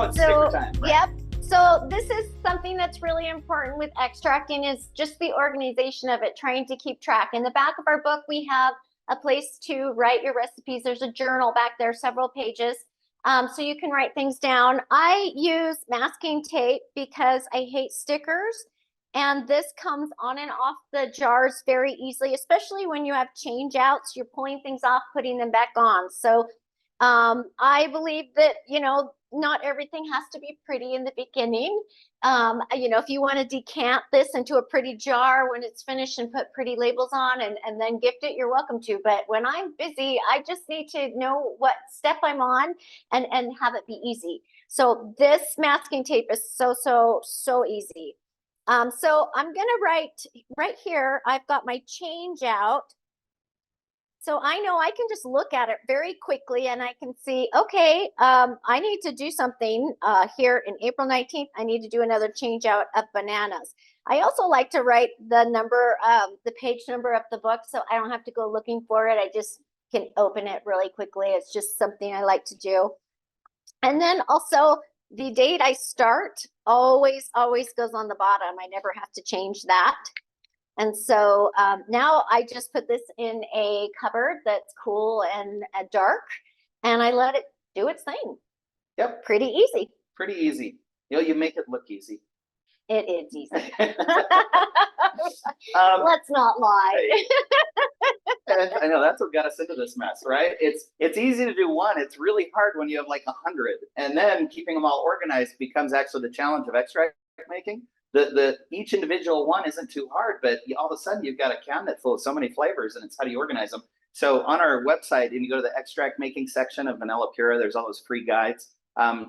About sticker time, right? Yep. So this is something that's really important with extracting is just the organization of it, trying to keep track. In the back of our book, we have a place to write your recipes. There's a journal back there, several pages. So you can write things down. I use masking tape because I hate stickers. And this comes on and off the jars very easily, especially when you have change outs, you're pulling things off, putting them back on. So I believe that, not everything has to be pretty in the beginning. If you want to decant this into a pretty jar when it's finished and put pretty labels on and then gift it, you're welcome to. But when I'm busy, I just need to know what step I'm on and have it be easy. So this masking tape is so easy. So I'm going to write right here. I've got my change out. So I know I can just look at it very quickly and I can see, okay, I need to do something here in April 19th. I need to do another change out of bananas. I also like to write the number, the page number of the book, so I don't have to go looking for it. I just can open it really quickly. It's just something I like to do. And then also the date I start always goes on the bottom. I never have to change that. And so now I just put this in a cupboard that's cool and dark, and I let it do its thing. Yep. Pretty easy. Pretty easy. You make it look easy. It is easy. Let's not lie. I know that's what got us into this mess, right? It's easy to do one. It's really hard when you have like 100, and then keeping them all organized becomes actually the challenge of extract making. Each individual one isn't too hard, but all of a sudden you've got a cabinet full of so many flavors, and it's how do you organize them. So on our website, if you go to the extract making section of VanillaPura, there's all those free guides.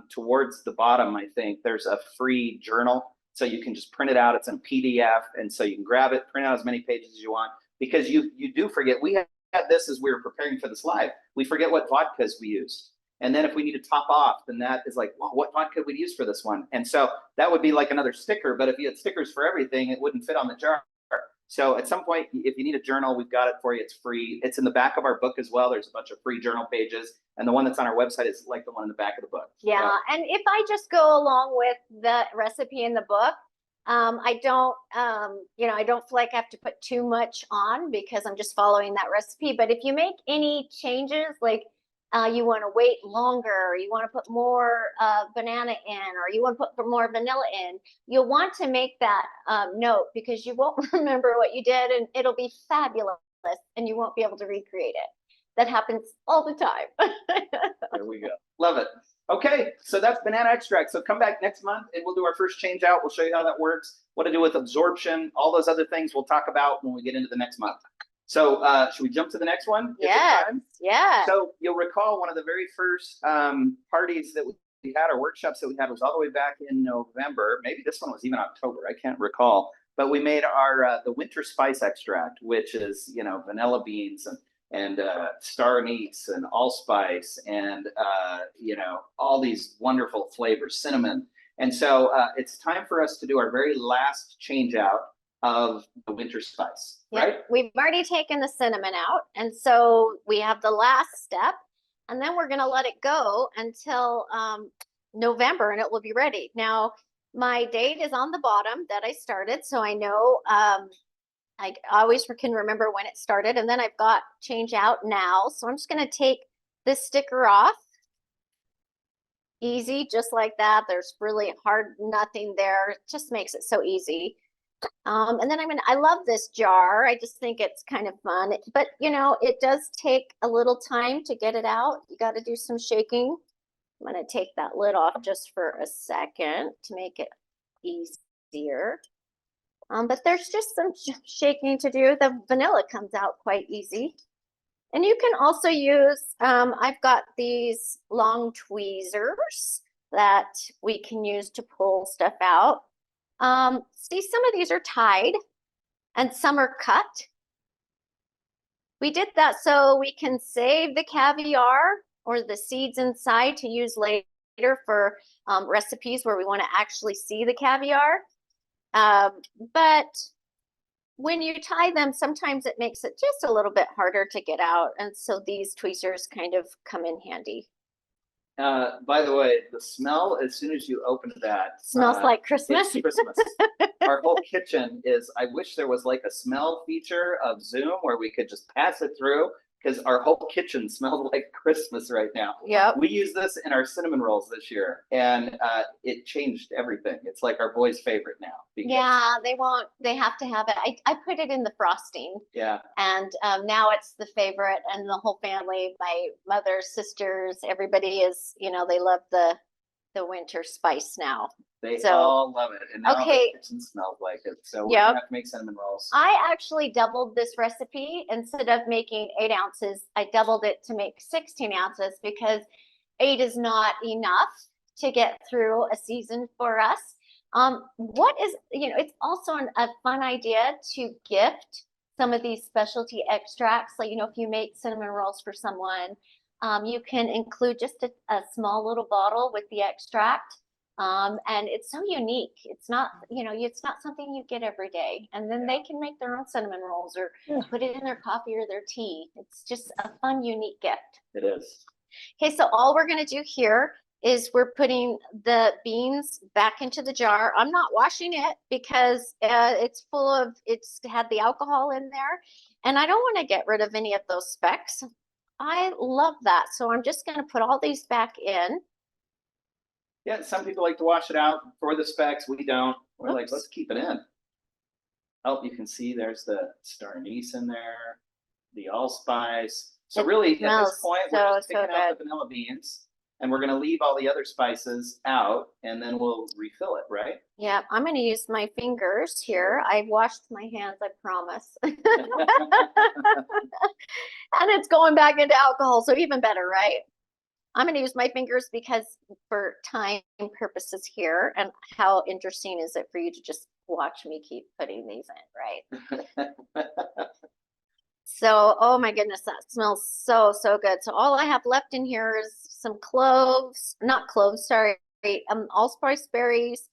Towards the bottom, I think there's a free journal, so you can just print it out. It's in PDF, and so you can grab it, print out as many pages as you want, because you do forget. We had this as we were preparing for this live. We forget what vodkas we use. And then if we need to top off, then that is like, well, what vodka would we use for this one? And so that would be like another sticker. But if you had stickers for everything, it wouldn't fit on the jar. So at some point, if you need a journal, we've got it for you. It's free. It's in the back of our book as well. There's a bunch of free journal pages. And the one that's on our website is like the one in the back of the book. Yeah. So, and if I just go along with the recipe in the book, I don't feel like I have to put too much on because I'm just following that recipe. But if you make any changes, like you want to wait longer, or you want to put more banana in, or you want to put more vanilla in, you'll want to make that note, because you won't remember what you did and it'll be fabulous and you won't be able to recreate it. That happens all the time. There we go. Love it. Okay, so that's banana extract. So come back next month and we'll do our first change out. We'll show you how that works, what to do with absorption, all those other things we'll talk about when we get into the next month. So should we jump to the next one? Yeah. Yeah. So you'll recall one of the very first parties that we had, or workshops that we had, was all the way back in November. Maybe this one was even October. I can't recall. But we made our the winter spice extract, which is, vanilla beans and star anise and allspice and all these wonderful flavors, cinnamon. And so it's time for us to do our very last change out of the winter spice, right? We've already taken the cinnamon out, and so we have the last step, and then we're going to let it go until November, and it will be ready. Now, my date is on the bottom that I started, so I know I always can remember when it started. And then I've got change out now, so I'm just going to take this sticker off. Easy, just like that. There's really hard nothing there. It just makes it so easy. And then I love this jar. I just think it's kind of fun, but it does take a little time to get it out. You got to do some shaking. I'm going to take that lid off just for a second to make it easier. But there's just some shaking to do. The vanilla comes out quite easy. And you can also use, I've got these long tweezers that we can use to pull stuff out. See, some of these are tied and some are cut. We did that so we can save the caviar or the seeds inside to use later for recipes where we want to actually see the caviar. But when you tie them, sometimes it makes it just a little bit harder to get out. And so these tweezers kind of come in handy. By the way, the smell as soon as you open that Smells like Christmas. it's Christmas. Our whole kitchen is. I wish there was like a smell feature of Zoom where we could just pass it through because our whole kitchen smells like Christmas right now. Yep. We use this in our cinnamon rolls this year, and it changed everything. It's like our boys' favorite now. Because, Yeah, they have to have it. I put it in the frosting. Yeah. And now it's the favorite, and the whole family, my mother, sisters, everybody is, they love the winter spice now. They So- all love it, and now Okay. the kitchen smells like it. So we're Yep. gonna have to make cinnamon rolls. I actually doubled this recipe. Instead of making 8 ounces, I doubled it to make 16 ounces because 8 is not enough to get through a season for us. What is, it's also a fun idea to gift some of these specialty extracts. Like, if you make cinnamon rolls for someone, you can include just a small little bottle with the extract. And it's so unique. It's not, it's not something you get every day. And then they can make their own cinnamon rolls or put it in their coffee or their tea. It's just a fun, unique gift. It is. Okay, so all we're going to do here is we're putting the beans back into the jar. I'm not washing it because it's had the alcohol in there, and I don't want to get rid of any of those specks. I love that. So I'm just going to put all these back in. Yeah, some people like to wash it out for the specs. We don't. We're like, let's keep it in. Oh, you can see there's the star anise in there, the allspice. So It really, at this smells point, we're just so picking out good. the vanilla beans, and we're going to leave all the other spices out, and then we'll refill it, right? Yeah, I'm going to use my fingers here. I've washed my hands, I promise. And it's going back into alcohol, so even better, right? I'm going to use my fingers because for time purposes here, and how interesting is it for you to just watch me keep putting these in, right? So, oh my goodness, that smells so, so good. So all I have left in here is some cloves, not cloves, sorry, allspice berries,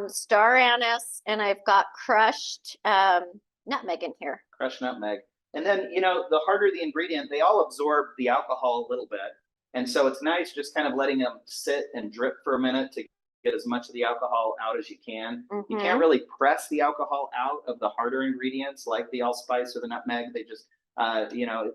star anise, and I've got crushed nutmeg in here. Crushed nutmeg. And then, the harder the ingredient, they all absorb the alcohol a little bit. And so it's nice just kind of letting them sit and drip for a minute to get as much of the alcohol out as you can. You can't really press the alcohol out of the harder ingredients like the allspice or the nutmeg. They just,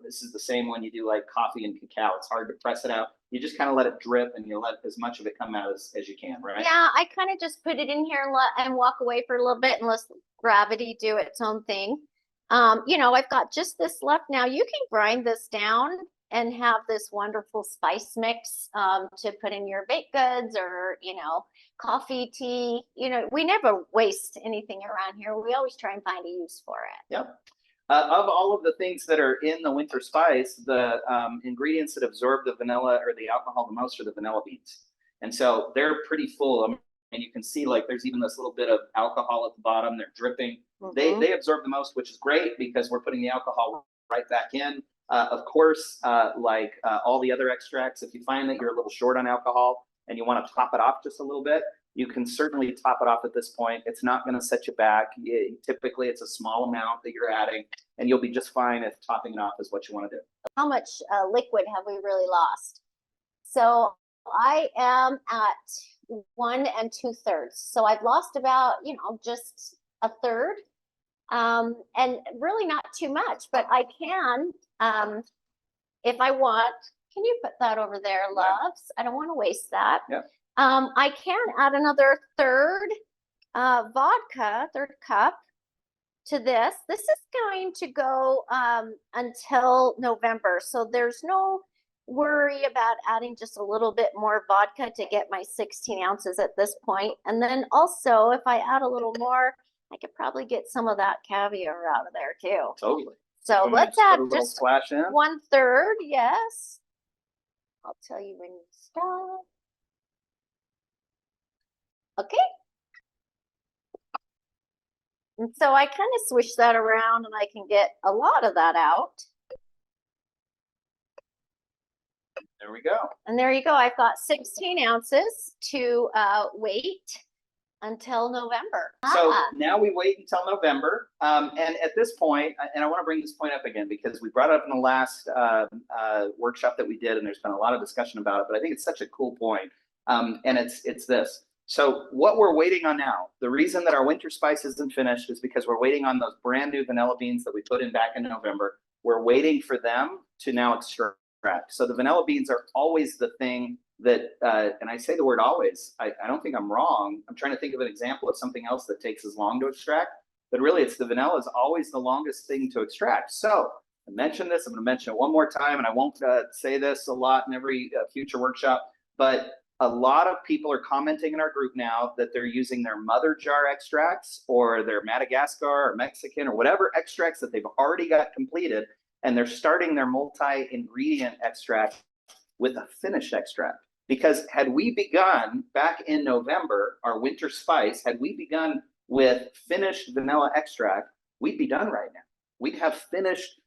this is the same when you do like coffee and cacao. It's hard to press it out. You just kind of let it drip and you let as much of it come out as you can, right? Yeah, I kind of just put it in here and walk away for a little bit and let gravity do its own thing. I've got just this left now. You can grind this down and have this wonderful spice mix to put in your baked goods or, coffee, tea. We never waste anything around here. We always try and find a use for it. Yep. Of all of the things that are in the winter spice, the ingredients that absorb the vanilla or the alcohol the most are the vanilla beans. And so they're pretty full. And you can see like there's even this little bit of alcohol at the bottom. They're dripping. They absorb the most, which is great because we're putting the alcohol right back in. Of course, like all the other extracts, if you find that you're a little short on alcohol and you want to top it off just a little bit, you can certainly top it off at this point. It's not going to set you back. Typically, it's a small amount that you're adding, and you'll be just fine if topping it off is what you want to do. How much liquid have we really lost? So I am at 1 2/3. So I've lost about, just a third. And really not too much, but I can, if I want. Can you put that over there, loves? I don't want to waste that. Yeah. I can add another third vodka, third cup to this. This is going to go until November. So there's no worry about adding just a little bit more vodka to get my 16 ounces at this point. And then also, if I add a little more, I could probably get some of that caviar out of there too. Totally. So let's add just splash in 1/3. Yes. I'll tell you when you stop. Okay. And so I kind of swish that around and I can get a lot of that out. There we go. And there you go. I've got 16 ounces to weight. Until November. So Ah, now we wait until November. And at this point, and I want to bring this point up again because we brought it up in the last workshop that we did, and there's been a lot of discussion about it, but I think it's such a cool point. And it's this. So what we're waiting on now, the reason that our winter spice isn't finished is because we're waiting on those brand new vanilla beans that we put in back in November. We're waiting for them to now extract. So the vanilla beans are always the thing that, and I say the word always, I don't think I'm wrong. I'm trying to think of an example of something else that takes as long to extract, but really it's the vanilla is always the longest thing to extract. So I mentioned this, I'm going to mention it one more time, and I won't say this a lot in every future workshop, but a lot of people are commenting in our group now that they're using their mother jar extracts or their Madagascar or Mexican or whatever extracts that they've already got completed, and they're starting their multi-ingredient extract with a finished extract. Because had we begun back in November, our winter spice, had we begun with finished vanilla extract, we'd be done right now. We'd have finished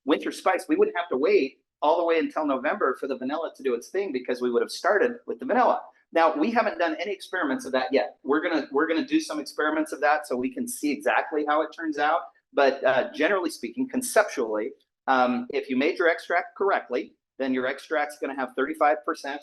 winter spice. We wouldn't have to wait all the way until November for the vanilla to do its thing because we would have started with the vanilla. Now, we haven't done any experiments of that yet. We're gonna do some experiments of that so we can see exactly how it turns out. But generally speaking, conceptually, if you made your extract correctly, then your extract's going to have 35%,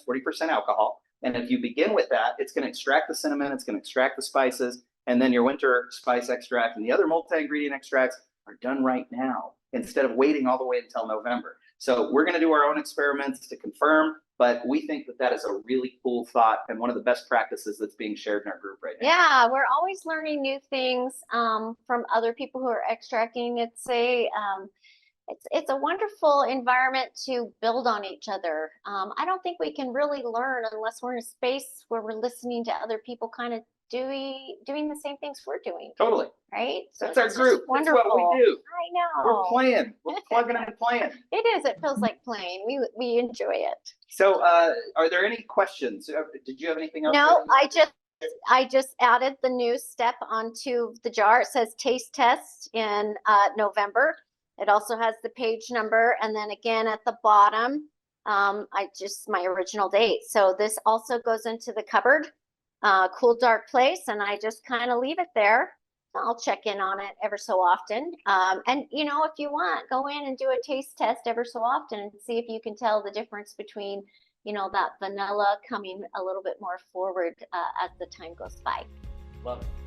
40% alcohol. And if you begin with that, it's going to extract the cinnamon, it's going to extract the spices, and then your winter spice extract and the other multi-ingredient extracts are done right now instead of waiting all the way until November. So we're going to do our own experiments to confirm, but we think that that is a really cool thought and one of the best practices that's being shared in our group right now. yeah, we're always learning new things from other people who are extracting. It's a wonderful environment to build on each other. I don't think we can really learn unless we're in a space where we're listening to other people kind of doing the same things we're doing. Totally. Right? So That's our it's group. just That's wonderful. what we do. I know. We're playing. We're plugging and playing. It is. It feels like playing. We enjoy it. So are there any questions? Did you have anything else? No, I just added the new step onto the jar. It says taste test in November. It also has the page number, and then again at the bottom, my original date. So this also goes into the cupboard, cool, dark place, and I just kind of leave it there. I'll check in on it ever so often. And if you want, go in and do a taste test ever so often and see if you can tell the difference between, that vanilla coming a little bit more forward as the time goes by. Love it.